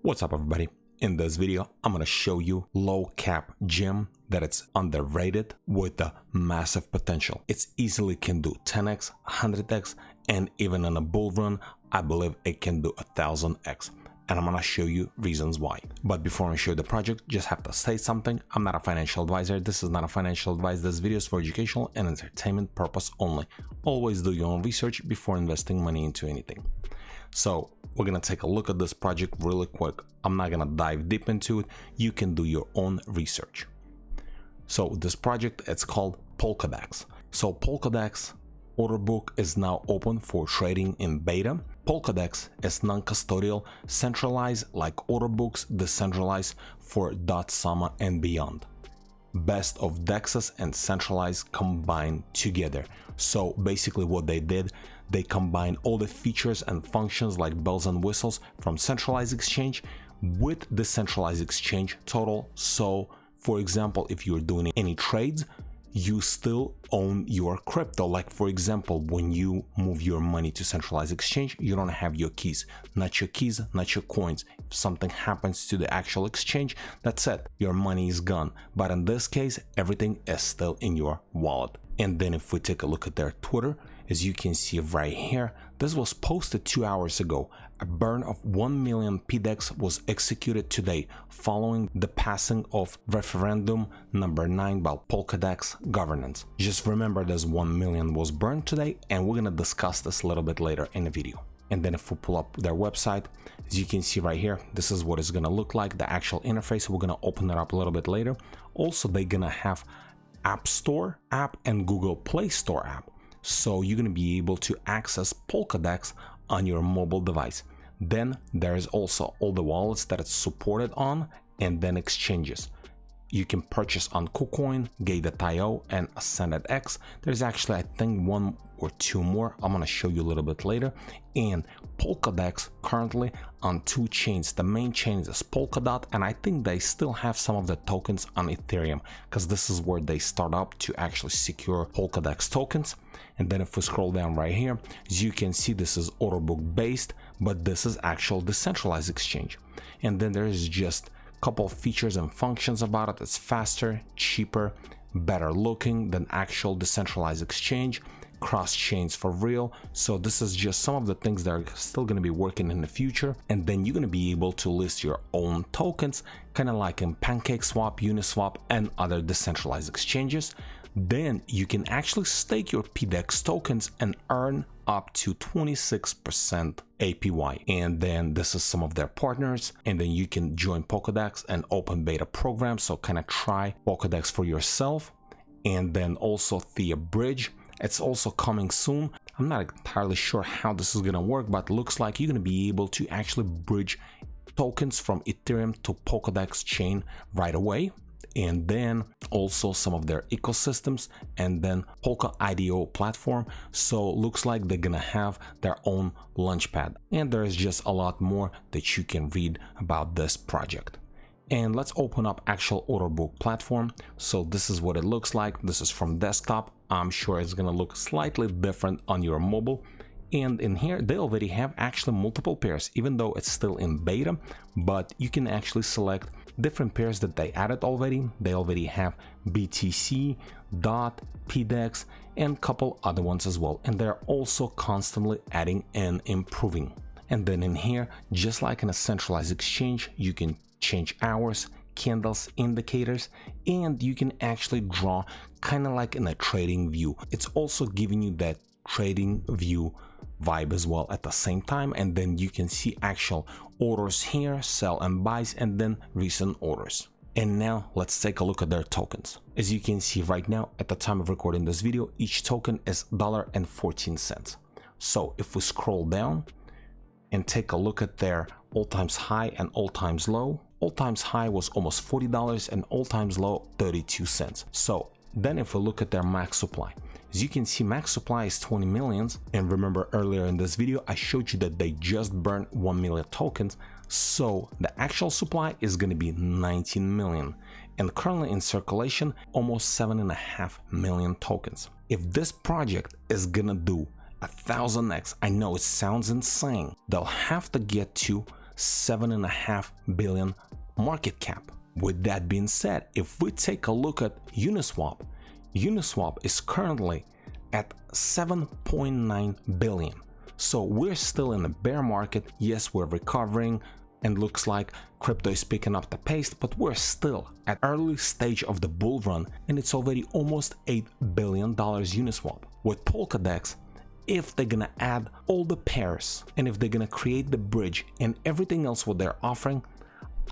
What's up, everybody? In this video, I'm gonna show you low cap gem that it's underrated with a massive potential. It's easily can do 10x, 100x, and even in a bull run, I believe it can do 1000x. And I'm gonna show you reasons why. But before I show you the project, just have to say something. I'm not a financial advisor. This is not a financial advice. This video is for educational and entertainment purpose only. Always do your own research before investing money into anything. So we're gonna take a look at this project really quick. I'm not gonna dive deep into it. You can do your own research. So this project, it's called Polkadx. So Polkadx order book is now open for trading in beta. Polkadx is non-custodial, centralized like order books, decentralized for .sama and beyond. Best of dexes and centralized combined together. So basically what they did, they combined all the features and functions like bells and whistles from centralized exchange with decentralized exchange total. So for example, if you're doing any trades, you still own your crypto. Like for example, when you move your money to centralized exchange, you don't have your keys, not your coins. If something happens to the actual exchange, that's it, your money is gone. But in this case, everything is still in your wallet. And then if we take a look at their Twitter, as you can see right here, this was posted 2 hours ago. A burn of 1 million PDEX was executed today following the passing of referendum number 9 by Polkadx governance. Just remember this 1 million was burned today, and we're gonna discuss this a little bit later in the video. And then if we pull up their website, as you can see right here, this is what it's gonna look like, the actual interface. We're gonna open it up a little bit later. Also, they're gonna have App Store app and Google Play Store app. So you're going to be able to access Polkadx on your mobile device. Then there is also all the wallets that it's supported on, and then exchanges. You can purchase on KuCoin, Gate.io, and AscendedX. There's actually, I think, 1 or 2 more. I'm going to show you a little bit later. And Polkadx currently on 2 chains. The main chain is Polkadot, and I think they still have some of the tokens on Ethereum, because this is where they start up to actually secure Polkadx tokens. And then if we scroll down right here, as you can see, this is order book based, but this is actual decentralized exchange. And then there is just couple of features and functions about it. It's faster, cheaper, better looking than actual decentralized exchange, cross chains for real. So this is just some of the things that are still going to be working in the future. And then you're going to be able to list your own tokens, kind of like in PancakeSwap, Uniswap, and other decentralized exchanges. Then you can actually stake your PDEX tokens and earn up to 26% APY. And then this is some of their partners. And then you can join Polkadx and open beta program. So kind of try Polkadx for yourself. And then also Thea Bridge. It's also coming soon. I'm not entirely sure how this is going to work, but it looks like you're going to be able to actually bridge tokens from Ethereum to Polkadx chain right away. And then also some of their ecosystems, and then Polka IDO platform. So looks like they're gonna have their own launchpad, and there is just a lot more that you can read about this project. And let's open up actual order book platform. So this is what it looks like. This is from desktop. I'm sure it's gonna look slightly different on your mobile. And in here, they already have actually multiple pairs, even though it's still in beta, but you can actually select different pairs that they added already. They already have BTC, DOT, PDEX, and a couple other ones as well. And they're also constantly adding and improving. And then in here, just like in a centralized exchange, you can change hours, candles, indicators, and you can actually draw kind of like in a trading view. It's also giving you that trading view vibe as well at the same time. And then you can see actual orders here, sell and buys, and then recent orders. And now let's take a look at their tokens. As you can see right now, at the time of recording this video, each token is $1.14. So if we scroll down and take a look at their all-time high and all-time low, all-time high was almost $40 and all-time low 32 cents. So then if we look at their max supply, as you can see, max supply is 20 millions. And remember earlier in this video, I showed you that they just burned 1 million tokens. So the actual supply is going to be 19 million. And currently in circulation, almost 7.5 million tokens. If this project is going to do 1000x, I know it sounds insane, they'll have to get to 7.5 billion market cap. With that being said, if we take a look at Uniswap, Uniswap is currently at 7.9 billion. So we're still in a bear market. Yes, we're recovering and looks like crypto is picking up the pace, but we're still at early stage of the bull run and it's already almost $8 billion Uniswap. With Polkadex, if they're gonna add all the pairs and if they're gonna create the bridge and everything else what they're offering,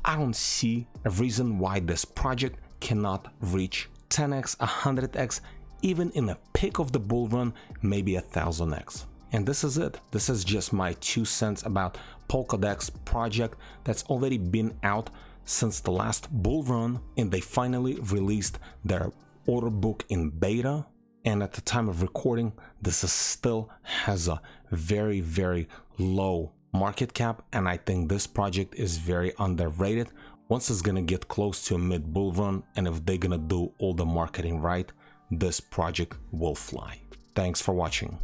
I don't see a reason why this project cannot reach 10x, 100x, even in a peak of the bull run, maybe 1000x. And this is it. This is just my 2 cents about Polkadex project that's already been out since the last bull run, and they finally released their order book in beta. And at the time of recording, this is still has a very, very low market cap, and I think this project is very underrated. Once it's gonna get close to a mid bull run, and if they're gonna do all the marketing right, this project will fly. Thanks for watching.